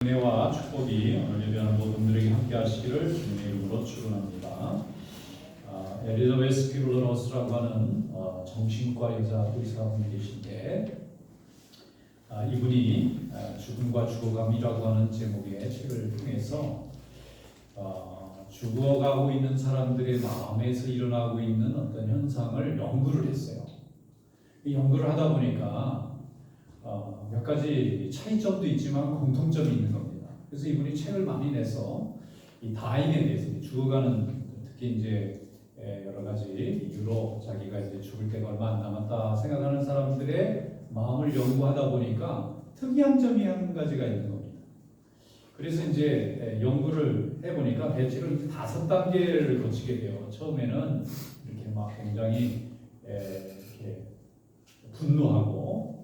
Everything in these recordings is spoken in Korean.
은혜와 축복이 오늘 예배하는 모든 분들에게 함께 하시기를 주님의 이름으로 축원합니다. 엘리자베스 피로로스라고 하는 정신과 여자 의사분이 계신데 이분이 죽음과 죽어감이라고 하는 제목의 책을 통해서 죽어가고 있는 사람들의 마음에서 일어나고 있는 어떤 현상을 연구를 했어요. 이 연구를 하다 보니까 몇 가지 차이점도 있지만 공통점이 있는 겁니다. 그래서 이분이 책을 많이 내서 이 다잉에 대해서 죽어가는, 특히 이제 여러 가지 이유로 자기가 이제 죽을 때가 얼마 안 남았다 생각하는 사람들의 마음을 연구하다 보니까 특이한 점이 한 가지가 있는 겁니다. 그래서 이제 연구를 해보니까 배치를 5단계를 거치게 돼요. 처음에는 이렇게 막 굉장히 이렇게 분노하고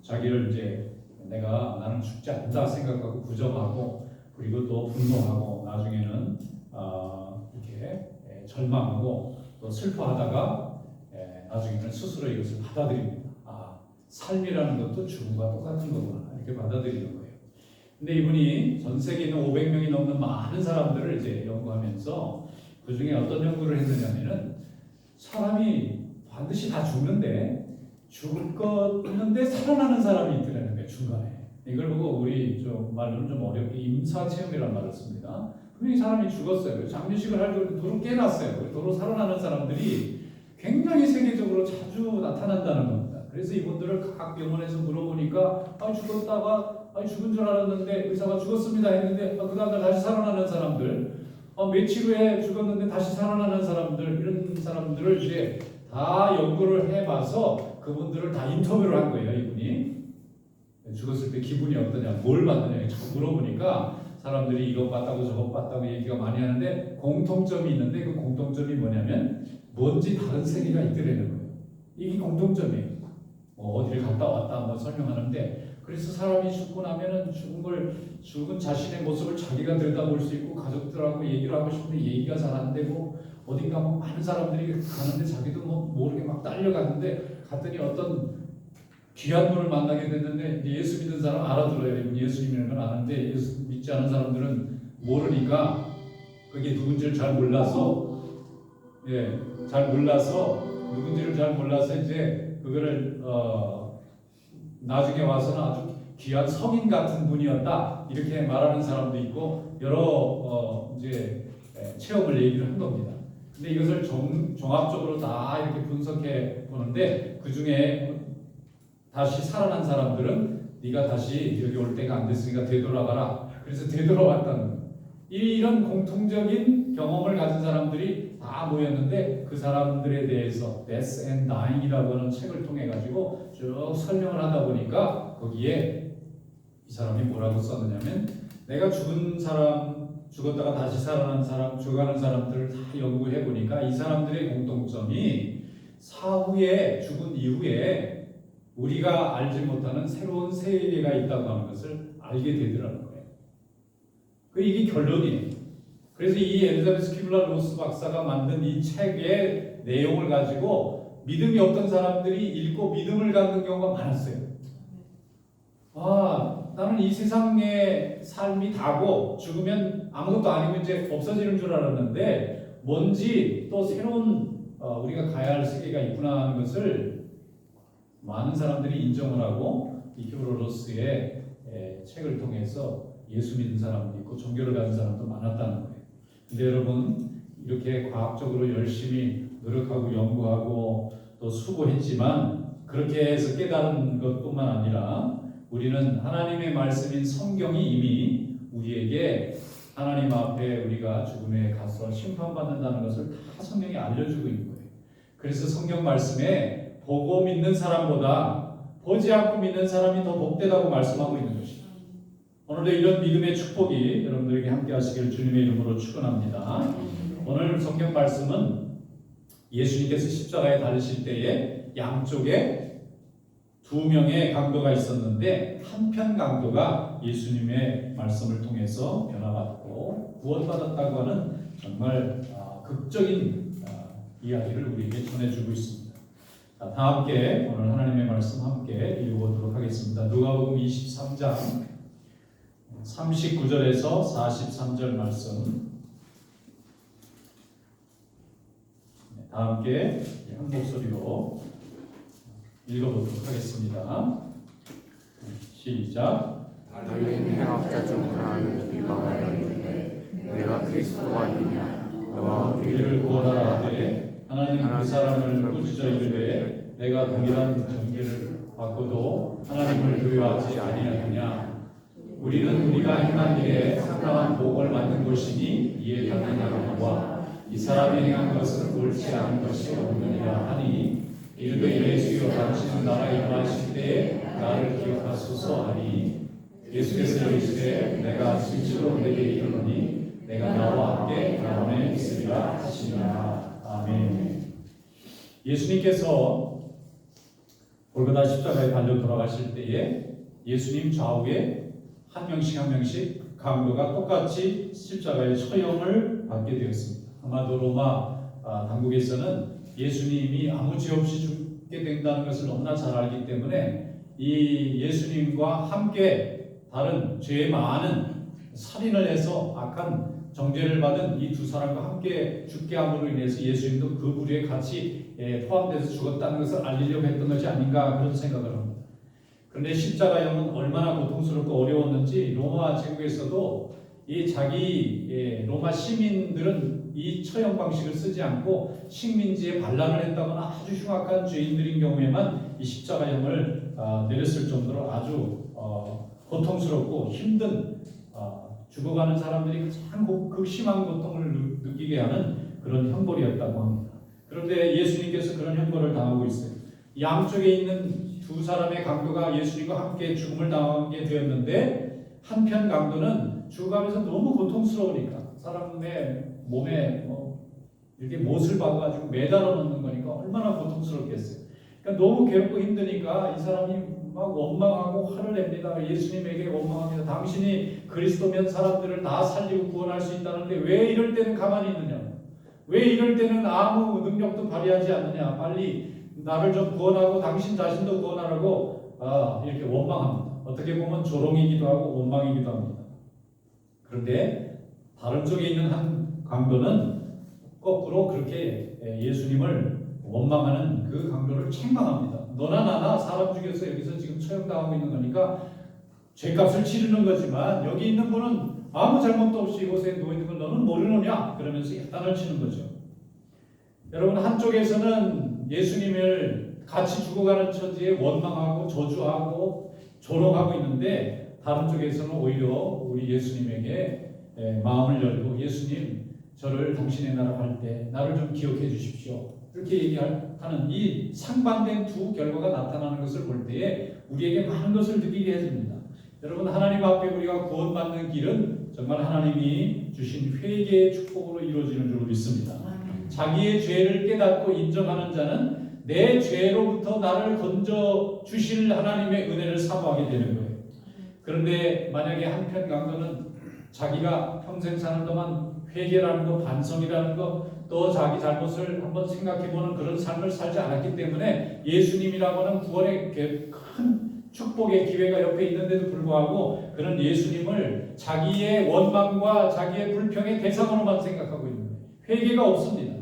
자기를 이제 나는 죽지 않는다 생각하고 부정하고, 그리고 또 분노하고, 나중에는 이렇게 절망하고 또 슬퍼하다가 나중에는 스스로 이것을 받아들입니다. 삶이라는 것도 죽음과 똑같은 거구나, 이렇게 받아들이는 거예요. 근데 이분이 전 세계에 있는 500명이 넘는 많은 사람들을 이제 연구하면서 그 중에 어떤 연구를 했느냐면은 사람이 반드시 다 죽는데 죽을 것 같는데 살아나는 사람이 있더라는 거예요, 중간에. 이걸 보고 우리 말로는 좀 어렵게 임사체험이라는 말을 씁니다. 분명히 사람이 죽었어요. 장례식을 하려고 도로 깨놨어요. 도로 살아나는 사람들이 굉장히 세계적으로 자주 나타난다는 겁니다. 그래서 이분들을 각 병원에서 물어보니까 죽었다가 죽은 줄 알았는데 의사가 죽었습니다 했는데 그 다음날 다시 살아나는 사람들, 며칠 후에 죽었는데 다시 살아나는 사람들, 이런 사람들을 이제 다 연구를 해봐서 그분들을 다 인터뷰를 한 거예요. 이분이 죽었을 때 기분이 어떠냐, 뭘 받느냐 자꾸 물어보니까 사람들이 이것 봤다고 저것 봤다고 얘기가 많이 하는데 공통점이 있는데, 그 공통점이 뭐냐면 뭔지 다른 세계가 있더라는 거예요. 이게 공통점이에요. 어디를 갔다 왔다 설명하는데, 그래서 사람이 죽고 나면은 죽은 자신의 모습을 자기가 들여다볼 수 있고, 가족들하고 얘기를 하고 싶은데 얘기가 잘 안 되고, 어딘가 많은 사람들이 가는데 자기도 모르게 막 딸려갔는데, 갔더니 어떤 귀한 분을 만나게 됐는데 예수 믿는 사람 알아들어요. 예수님이라는 걸 아는데 예수 믿지 않은 사람들은 모르니까 그게 누군지를 잘 몰라서 누군지를 잘 몰라서 이제 그거를 나중에 와서는 아주 귀한 성인 같은 분이었다 이렇게 말하는 사람도 있고, 여러 이제 체험을 얘기를 한 겁니다. 근데 이것을 종합적으로 다 이렇게 분석해 보는데, 그 중에 다시 살아난 사람들은 네가 다시 여기 올 때가 안 됐으니까 되돌아가라. 그래서 되돌아왔다는 거예요. 이런 공통적인 경험을 가진 사람들이 다 모였는데, 그 사람들에 대해서 Death and Dying이라고 하는 책을 통해 가지고 쭉 설명을 하다 보니까 거기에 이 사람이 뭐라고 썼느냐면, 내가 죽은 사람, 죽었다가 다시 살아난 사람, 죽어가는 사람들을 다 연구해 보니까 이 사람들의 공통점이 사후에, 죽은 이후에 우리가 알지 못하는 새로운 세계가 있다고 하는 것을 알게 되더라는 거예요. 이게 결론이에요. 그래서 이 엘리자베스 큐블러-로스 박사가 만든 이 책의 내용을 가지고 믿음이 없던 사람들이 읽고 믿음을 갖는 경우가 많았어요. 나는 이 세상의 삶이 다고 죽으면 아무것도 아니고 이제 없어지는 줄 알았는데 뭔지 또 새로운 우리가 가야 할 세계가 있구나 하는 것을 많은 사람들이 인정을 하고 이 큐블러-로스의 책을 통해서 예수 믿는 사람도 있고 종교를 가진 사람도 많았다는 거예요. 근데 여러분, 이렇게 과학적으로 열심히 노력하고 연구하고 또 수고했지만 그렇게 해서 깨달은 것뿐만 아니라 우리는 하나님의 말씀인 성경이 이미 우리에게 하나님 앞에 우리가 죽음에 가서 심판받는다는 것을 다 성경이 알려주고 있는 거예요. 그래서 성경 말씀에 보고 믿는 사람보다 보지 않고 믿는 사람이 더 복되다고 말씀하고 있는 것입니다. 오늘도 이런 믿음의 축복이 여러분들에게 함께 하시길 주님의 이름으로 축원합니다. 오늘 성경 말씀은 예수님께서 십자가에 달리실 때에 양쪽에 2명의 강도가 있었는데, 한편 강도가 예수님의 말씀을 통해서 변화받고 구원받았다고 하는 정말 극적인 이야기를 우리에게 전해주고 있습니다. 다 함께 오늘 하나님의 말씀 함께 읽어보도록 하겠습니다. 누가복음 23장 39절에서 43절 말씀 다 함께 한 목소리로 읽어보도록 하겠습니다. 시작. 너희는 행악자 중 하나는 네가 말하는데 내가 그리스도가 아니냐 너와 우리를 구원하라 하되 하나님 그 사람을 꾸짖어 이르되 내가 동일한 정죄를 받고도 하나님을 두려워하지 아니하느냐. 우리는 우리가 행한 일에 상당한 복을 받는 것이니 이에 당연하거니와 이 사람이 행한 것은 옳지 않은 것이 없느니라 하니 이르되 예수여 당신은 나라에 임하실 때에 나를 기억하소서 하니 예수께서 이르시되 내가 진실로 내게 이르노니 내가 나와 함께 가운데 있으리라 하시니라. 아멘. 예수님께서 골고다 십자가에 달려 돌아가실 때에 예수님 좌우에 한 명씩 한 명씩 강도가 똑같이 십자가의 처형을 받게 되었습니다. 아마도 로마 당국에서는 예수님이 아무 죄 없이 죽게 된다는 것을 너무나 잘 알기 때문에 이 예수님과 함께 다른 죄 많은 살인을 해서 악한 정죄를 받은 이 두 사람과 함께 죽게 함으로 인해서 예수님도 그 부류에 같이 포함돼서 죽었다는 것을 알리려고 했던 것이 아닌가 그런 생각을 합니다. 그런데 십자가형은 얼마나 고통스럽고 어려웠는지 로마 제국에서도 이 자기 로마 시민들은 이 처형 방식을 쓰지 않고 식민지에 반란을 했다거나 아주 흉악한 죄인들인 경우에만 이 십자가형을 내렸을 정도로 아주 고통스럽고 힘든 죽어가는 사람들이 가장 극심한 고통을 느끼게 하는 그런 형벌이었다고 합니다. 그런데 예수님께서 그런 형벌을 당하고 있어요. 양쪽에 있는 두 사람의 강도가 예수님과 함께 죽음을 당하게 되었는데 한편 강도는 죽어가면서 너무 고통스러우니까 사람의 몸에 이렇게 못을 박아가지고 매달아 놓는 거니까 얼마나 고통스럽겠어요. 그러니까 너무 괴롭고 힘드니까 이 사람이 막 원망하고 화를 냅니다. 예수님에게 원망합니다. 당신이 그리스도면 사람들을 다 살리고 구원할 수 있다는데 왜 이럴 때는 가만히 있느냐? 왜 이럴 때는 아무 능력도 발휘하지 않느냐? 빨리 나를 좀 구원하고 당신 자신도 구원하라고 이렇게 원망합니다. 어떻게 보면 조롱이기도 하고 원망이기도 합니다. 그런데 다른 쪽에 있는 한 강도는 거꾸로 그렇게 예수님을 원망하는 그 강도를 책망합니다. 너나 나나 사람 죽여서 여기서 지금 처형당하고 있는 거니까 죄값을 치르는 거지만 여기 있는 분은 아무 잘못도 없이 이곳에 누워있는 걸 너는 모르느냐? 그러면서 야단을 치는 거죠. 여러분 한쪽에서는 예수님을 같이 죽어가는 처지에 원망하고 저주하고 조롱하고 있는데 다른 쪽에서는 오히려 우리 예수님에게 마음을 열고 예수님 저를 당신의 나라 갈 때 나를 좀 기억해 주십시오. 이렇게 얘기하는 이 상반된 두 결과가 나타나는 것을 볼 때에 우리에게 많은 것을 느끼게 해줍니다. 여러분 하나님 앞에 우리가 구원받는 길은 정말 하나님이 주신 회개의 축복으로 이루어지는 줄 믿습니다. 자기의 죄를 깨닫고 인정하는 자는 내 죄로부터 나를 건져 주실 하나님의 은혜를 사모하게 되는 거예요. 그런데 만약에 한편 강도는 자기가 평생 사는 동안 회개라는 것, 반성이라는 것, 또 자기 잘못을 한번 생각해보는 그런 삶을 살지 않았기 때문에 예수님이라고 하는 구원의 큰 축복의 기회가 옆에 있는데도 불구하고 그런 예수님을 자기의 원망과 자기의 불평의 대상으로만 생각하고 있는 거예요. 회개가 없습니다.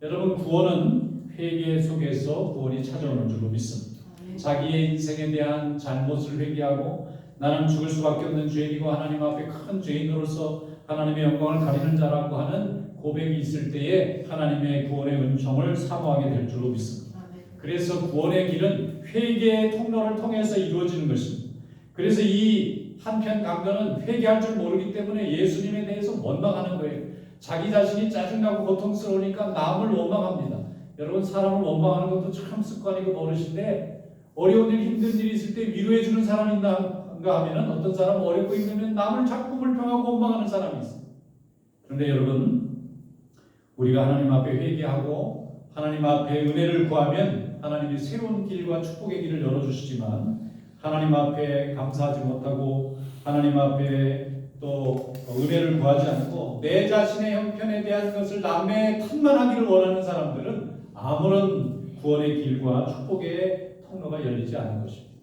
여러분 구원은 회개 속에서 구원이 찾아오는 줄로 믿습니다. 자기의 인생에 대한 잘못을 회개하고 나는 죽을 수밖에 없는 죄인이고 하나님 앞에 큰 죄인으로서 하나님의 영광을 가리는 자라고 하는 고백이 있을 때에 하나님의 구원의 은총을 사모하게 될 줄로 믿습니다. 그래서 구원의 길은 회개의 통로를 통해서 이루어지는 것입니다. 그래서 이 한편 강도는 회개할 줄 모르기 때문에 예수님에 대해서 원망하는 거예요. 자기 자신이 짜증나고 고통스러우니까 남을 원망합니다. 여러분 사람을 원망하는 것도 참 습관이고 버릇인데 어려운 일 힘든 일이 있을 때 위로해 주는 사람이 있는가 하면 어떤 사람은 어렵고 힘들면 남을 자꾸 불평하고 원망하는 사람이 있습니다. 그런데 여러분 우리가 하나님 앞에 회개하고 하나님 앞에 은혜를 구하면 하나님이 새로운 길과 축복의 길을 열어주시지만 하나님 앞에 감사하지 못하고 하나님 앞에 또 은혜를 구하지 않고 내 자신의 형편에 대한 것을 남의 탓만 하기를 원하는 사람들은 아무런 구원의 길과 축복의 통로가 열리지 않은 것입니다.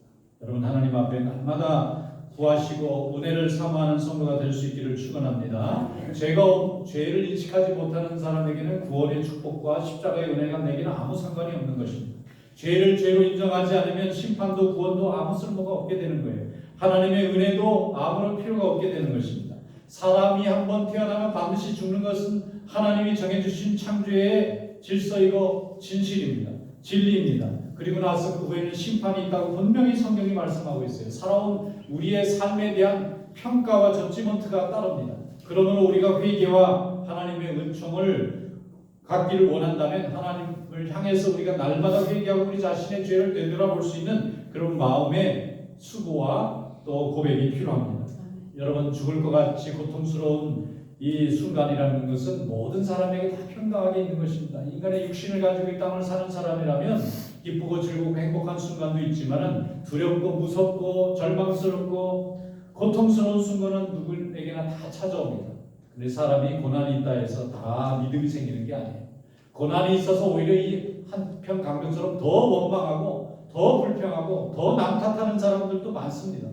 여러분 하나님 앞에 날마다 구하시고 은혜를 사모하는 성도가 될 수 있기를 축원합니다. 죄가 죄를 인식하지 못하는 사람에게는 구원의 축복과 십자가의 은혜가 내게는 아무 상관이 없는 것입니다. 죄를 죄로 인정하지 않으면 심판도 구원도 아무 쓸모가 없게 되는 거예요. 하나님의 은혜도 아무런 필요가 없게 되는 것입니다. 사람이 한번 태어나면 반드시 죽는 것은 하나님이 정해주신 창조의 질서이고 진실입니다. 진리입니다. 그리고 나서 그 후에는 심판이 있다고 분명히 성경이 말씀하고 있어요. 살아온 우리의 삶에 대한 평가와 저지먼트가 따릅니다. 그러므로 우리가 회개와 하나님의 은총을 갖기를 원한다면 하나님을 향해서 우리가 날마다 회개하고 우리 자신의 죄를 되돌아볼 수 있는 그런 마음의 수고와 또 고백이 필요합니다. 여러분, 죽을 것 같이 고통스러운 이 순간이라는 것은 모든 사람에게 다 평등하게 있는 것입니다. 인간의 육신을 가지고 이 땅을 사는 사람이라면 기쁘고 즐겁고 행복한 순간도 있지만 두렵고 무섭고 절망스럽고 고통스러운 순간은 누구에게나 다 찾아옵니다. 근데 사람이 고난이 있다 해서 다 믿음이 생기는 게 아니에요. 고난이 있어서 오히려 이 한편 강도처럼 더 원망하고 더 불평하고 더 남 탓하는 사람들도 많습니다.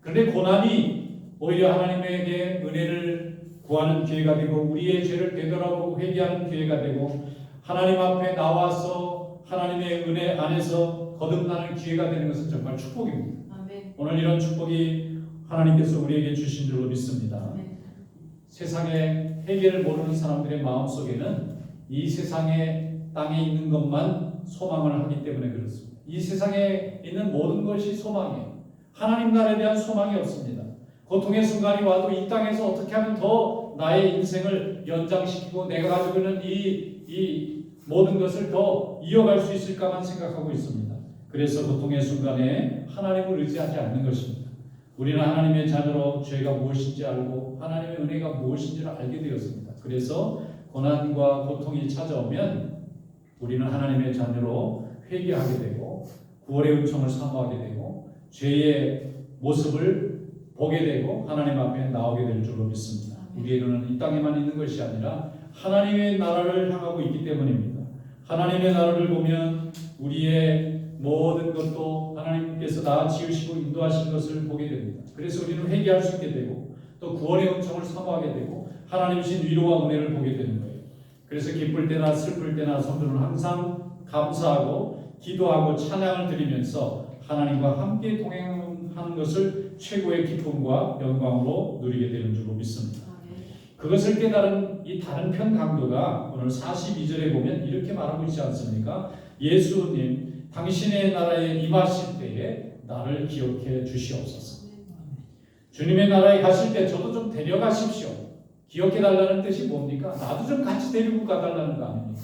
그런데 고난이 오히려 하나님에게 은혜를 구하는 기회가 되고 우리의 죄를 되돌아보고 회개하는 기회가 되고 하나님 앞에 나와서 하나님의 은혜 안에서 거듭나는 기회가 되는 것은 정말 축복입니다. 아멘. 오늘 이런 축복이 하나님께서 우리에게 주신 줄로 믿습니다. 아멘. 세상에 회개를 모르는 사람들의 마음속에는 이 세상의 땅에 있는 것만 소망을 하기 때문에 그렇습니다. 이 세상에 있는 모든 것이 소망이에요. 하나님 나라에 대한 소망이 없습니다. 고통의 순간이 와도 이 땅에서 어떻게 하면 더 나의 인생을 연장시키고 내가 가지고 있는 이 모든 것을 더 이어갈 수 있을까만 생각하고 있습니다. 그래서 고통의 순간에 하나님을 의지하지 않는 것입니다. 우리는 하나님의 자녀로 죄가 무엇인지 알고 하나님의 은혜가 무엇인지를 알게 되었습니다. 그래서 고난과 고통이 찾아오면 우리는 하나님의 자녀로 회개하게 되고 구원의 은총을 사모하게 되고 죄의 모습을 보게 되고 하나님 앞에 나오게 될 줄로 믿습니다. 우리에게는 이 땅에만 있는 것이 아니라 하나님의 나라를 향하고 있기 때문입니다. 하나님의 나라를 보면 우리의 모든 것도 하나님께서 다 지으시고 인도하신 것을 보게 됩니다. 그래서 우리는 회개할 수 있게 되고 또 구원의 은총을 사모하게 되고 하나님이신 위로와 은혜를 보게 되는 거예요. 그래서 기쁠 때나 슬플 때나 성도는 항상 감사하고 기도하고 찬양을 드리면서 하나님과 함께 동행하는 것을 최고의 기쁨과 영광으로 누리게 되는 줄로 믿습니다. 그것을 깨달은 이 다른 편 강도가 오늘 42절에 보면 이렇게 말하고 있지 않습니까? 예수님, 당신의 나라에 임하실 때에 나를 기억해 주시옵소서. 주님의 나라에 가실 때 저도 좀 데려가십시오. 기억해 달라는 뜻이 뭡니까? 나도 좀 같이 데리고 가달라는 거 아닙니까?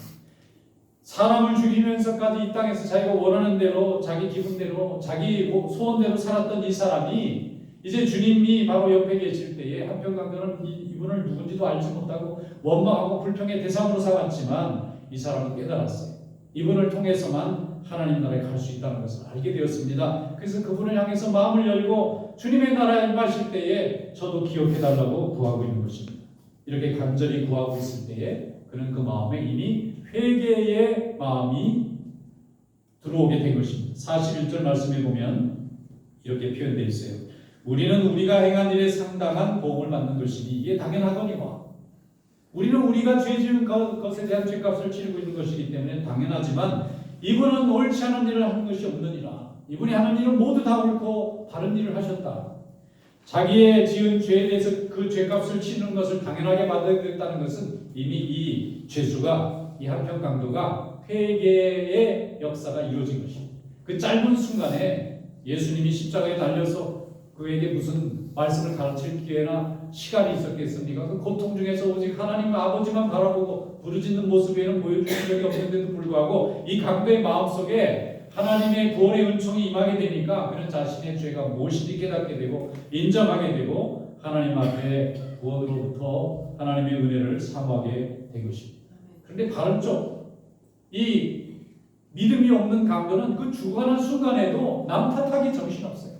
사람을 죽이면서까지 이 땅에서 자기가 원하는 대로 자기 기분대로 자기 소원대로 살았던 이 사람이 이제 주님이 바로 옆에 계실 때에 한편 강도는 이분을 누군지도 알지 못하고 원망하고 불평의 대상으로 삼았지만 이 사람은 깨달았어요. 이분을 통해서만 하나님 나라에 갈 수 있다는 것을 알게 되었습니다. 그래서 그분을 향해서 마음을 열고 주님의 나라에 임하실 때에 저도 기억해달라고 구하고 있는 것입니다. 이렇게 간절히 구하고 있을 때에 그는 그 마음에 이미 회개의 마음이 들어오게 된 것입니다. 41절 말씀에 보면 이렇게 표현되어 있어요. 우리는 우리가 행한 일에 상당한 보응을 받는 것이니 이게 당연하거니와 우리는 우리가 죄 지은 것에 대한 죄값을 치르고 있는 것이기 때문에 당연하지만 이분은 옳지 않은 일을 하는 것이 없느니라. 이분이 하는 일은 모두 다 옳고 바른 일을 하셨다. 자기의 지은 죄에 대해서 그 죄값을 치르는 것을 당연하게 받아들였다는 것은 이미 이 죄수가 이 한편 강도가 회개의 역사가 이루어진 것입니다. 그 짧은 순간에 예수님이 십자가에 달려서 그에게 무슨 말씀을 가르칠 기회나 시간이 있었겠습니까? 그 고통 중에서 오직 하나님 아버지만 바라보고 부르짖는 모습에는 보여주신 적이 없는데도 불구하고 이 강도의 마음속에 하나님의 구원의 은총이 임하게 되니까 그는 자신의 죄가 무엇인지 깨닫게 되고 인정하게 되고 하나님 앞에 구원으로부터 하나님의 은혜를 사모하게 된 것입니다. 그런데 다른 쪽 이 믿음이 없는 강도는 그 죽어가는 순간에도 남 탓하기 정신없어요.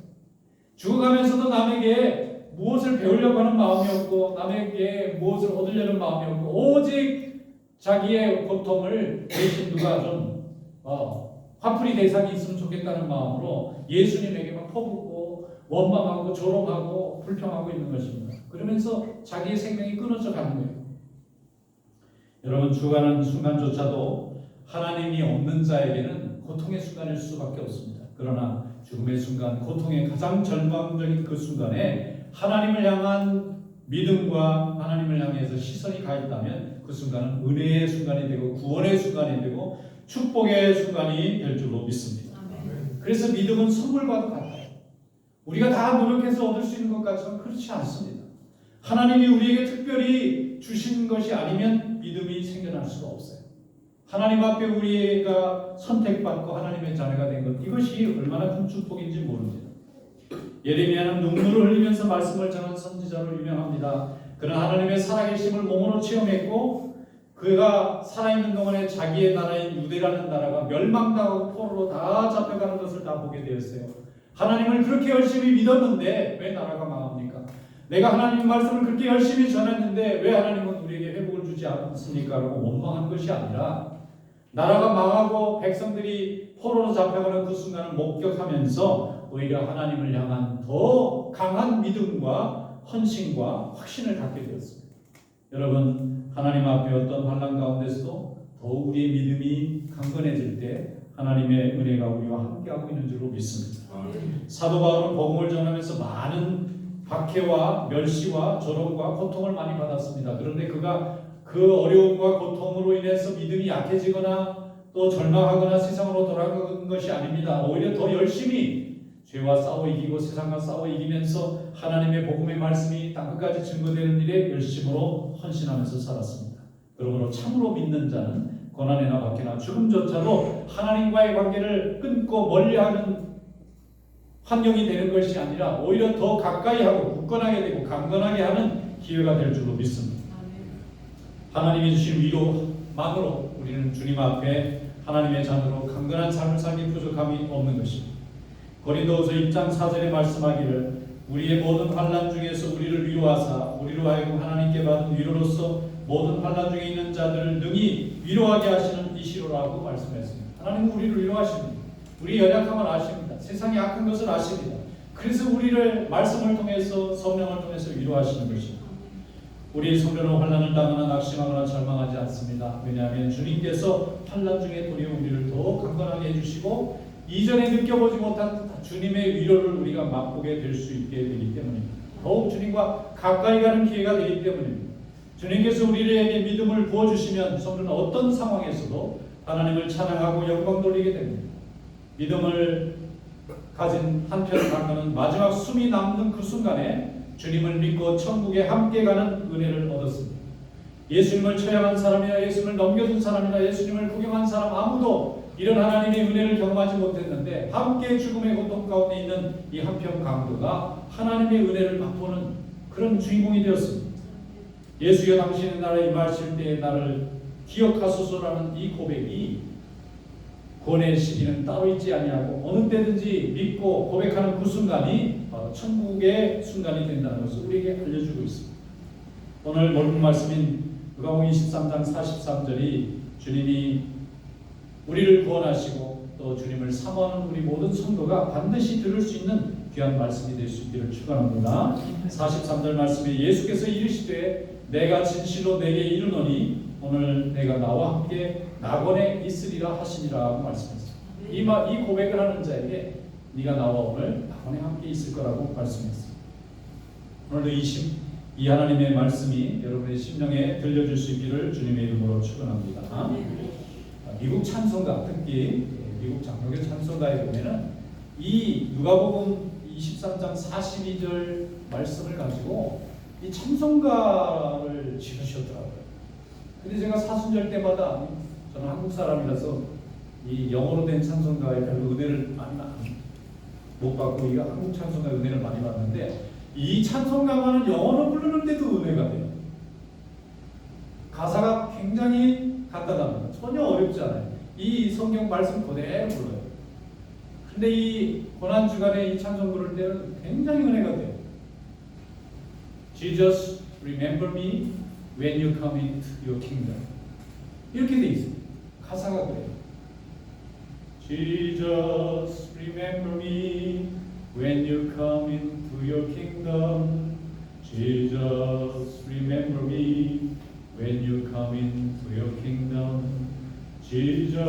죽어가면서도 남에게 무엇을 배우려고 하는 마음이 없고 남에게 무엇을 얻으려는 마음이 없고 오직 자기의 고통을 대신 누가 좀 화풀이 대상이 있으면 좋겠다는 마음으로 예수님에게만 퍼붓고 원망하고 조롱하고 불평하고 있는 것입니다. 그러면서 자기의 생명이 끊어져 가는 거예요. 여러분, 죽어가는 순간조차도 하나님이 없는 자에게는 고통의 순간일 수밖에 없습니다. 그러나 죽음의 순간, 고통의 가장 절망적인 그 순간에 하나님을 향한 믿음과 하나님을 향해서 시선이 가 있다면 그 순간은 은혜의 순간이 되고 구원의 순간이 되고 축복의 순간이 될 줄로 믿습니다. 그래서 믿음은 선물과도 같아요. 우리가 다 노력해서 얻을 수 있는 것 같지만 그렇지 않습니다. 하나님이 우리에게 특별히 주신 것이 아니면 믿음이 생겨날 수가 없어요. 하나님 앞에 우리가 선택받고 하나님의 자녀가 된 것, 이것이 얼마나 큰 축복인지 모릅니다. 예레미야는 눈물을 흘리면서 말씀을 전한 선지자로 유명합니다. 그는 하나님의 살아계심을 몸으로 체험했고 그가 살아있는 동안에 자기의 나라인 유대라는 나라가 멸망당하고 포로로 다 잡혀가는 것을 다 보게 되었어요. 하나님을 그렇게 열심히 믿었는데 왜 나라가 망합니까? 내가 하나님 말씀을 그렇게 열심히 전했는데 왜 하나님은 우리에게 회복을 주지 않습니까? 라고 원망한 것이 아니라 나라가 망하고 백성들이 포로로 잡혀가는 그 순간을 목격하면서 오히려 하나님을 향한 더 강한 믿음과 헌신과 확신을 갖게 되었습니다. 여러분, 하나님 앞에 어떤 환난 가운데서도 더욱 우리의 믿음이 강건해질 때 하나님의 은혜가 우리와 함께하고 있는 줄로 믿습니다. 사도 바울은 복음을 전하면서 많은 박해와 멸시와 조롱과 고통을 많이 받았습니다. 그런데 그가 그 어려움과 고통으로 인해서 믿음이 약해지거나 또 절망하거나 세상으로 돌아간 것이 아닙니다. 오히려 더 열심히 죄와 싸워 이기고 세상과 싸워 이기면서 하나님의 복음의 말씀이 땅끝까지 증거되는 일에 열심으로 헌신하면서 살았습니다. 그러므로 참으로 믿는 자는 고난이나 박해나 죽음조차도 하나님과의 관계를 끊고 멀리하는 환경이 되는 것이 아니라 오히려 더 가까이 하고 굳건하게 되고 강건하게 하는 기회가 될 줄로 믿습니다. 하나님이 주신 위로만으로 우리는 주님 앞에 하나님의 자녀로 강건한 삶을 살기 부족함이 없는 것입니다. 고린도후서 1장 4절에 말씀하기를 우리의 모든 환난 중에서 우리를 위로하사 우리로 하여금 하나님께 받은 위로로서 모든 환난 중에 있는 자들을 능히 위로하게 하시는 이시로라고 말씀했습니다. 하나님은 우리를 위로하십니다. 우리 연약함을 아십니다. 세상의 악한 것을 아십니다. 그래서 우리를 말씀을 통해서 성령을 통해서 위로하시는 것입니다. 우리 성도는 환난을 당하거나 낙심하거나 절망하지 않습니다. 왜냐하면 주님께서 환난 중에 도리어 우리를 더 강건하게 해주시고 이전에 느껴보지 못한 주님의 위로를 우리가 맛보게 될 수 있게 되기 때문입니다. 더욱 주님과 가까이 가는 기회가 되기 때문입니다. 주님께서 우리에게 믿음을 부어주시면 성도는 어떤 상황에서도 하나님을 찬양하고 영광 돌리게 됩니다. 믿음을 가진 한편 강건은 마지막 숨이 남는 그 순간에 주님을 믿고 천국에 함께 가는 은혜를 얻었습니다. 예수님을 처형한 사람이나 예수님을 넘겨준 사람이나 예수님을 구경한 사람 아무도 이런 하나님의 은혜를 경험하지 못했는데 함께 죽음의 고통 가운데 있는 이 한편 강도가 하나님의 은혜를 맛보는 그런 주인공이 되었습니다. 예수여 당신의 나라에 임하실 때에 나를 기억하소서라는 이 고백이 구원의 시기는 따로 있지 아니하고 어느 때든지 믿고 고백하는 그 순간이 바로 천국의 순간이 된다는 것을 우리에게 알려주고 있습니다. 오늘 본문 말씀인 누가복음 23장 43절이 주님이 우리를 구원하시고 또 주님을 사모하는 우리 모든 성도가 반드시 들을 수 있는 귀한 말씀이 될 수 있기를 축원합니다. 43절 말씀에 예수께서 이르시되 내가 진실로 내게 이르노니 오늘 내가 나와 함께 낙원에 있으리라 하시니라고 말씀했습니다. 이 고백을 하는 자에게 네가 나와 오늘 낙원에 함께 있을 거라고 말씀했습니다. 오늘도 이 하나님의 말씀이 여러분의 심령에 들려줄 수 있기를 주님의 이름으로 축원합니다. 미국 찬송가, 특히 미국 장로교 찬송가에 보면은 이 누가복음 23장 42절 말씀을 가지고 이 찬송가를 지으셨더라고요. 근데 제가 사순절 때마다 저는 한국 사람이라서 이 영어로 된 찬송가에 별로 은혜를 많이 못 받고 이 한국 찬송가에 은혜를 많이 받는데 이 찬송가만은 영어로 부르는데도 은혜가 돼요. 가사가 굉장히 간단합니다. 전혀 어렵지 않아요. 이 성경 말씀 그대로 불러요. 근데 이 고난주간에 이 찬송 부를 때는 굉장히 은혜가 돼요. Jesus, remember me when you come into your kingdom. 이렇게 돼 있어요. 가사가 그래요. Jesus, remember me when you come into your kingdom. Jesus, remember me when you come into your kingdom. Jesus,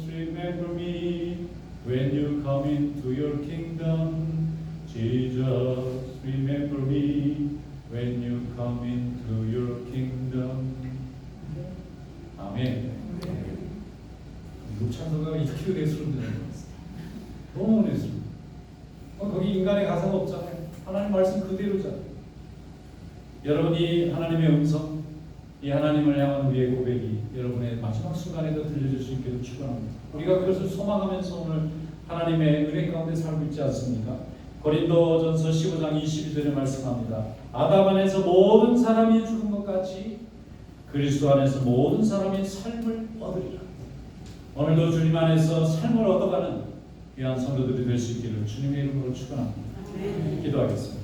remember me when you come into your kingdom. Jesus, remember me when you come into your kingdom. 아멘. 찬송가가 이렇게 예수를 드는 것 같습니다. 너무 예수입니다. 거기 인간의 가사가 없잖아요. 하나님 말씀 그대로잖아요. 여러분이 하나님의 음성, 이 하나님을 향한 우리의 고백이 여러분의 마지막 순간에도 들려줄 수 있기를 축원합니다. 우리가 그것을 소망하면서 오늘 하나님의 은혜 가운데 살고 있지 않습니까? 고린도전서 15장 22절에 말씀합니다. 아담 안에서 모든 사람이 죽은 것 같이 그리스도 안에서 모든 사람이 삶을 얻으리라. 오늘도 주님 안에서 삶을 얻어가는 귀한 성도들이 될 수 있기를 주님의 이름으로 축원합니다. 기도하겠습니다.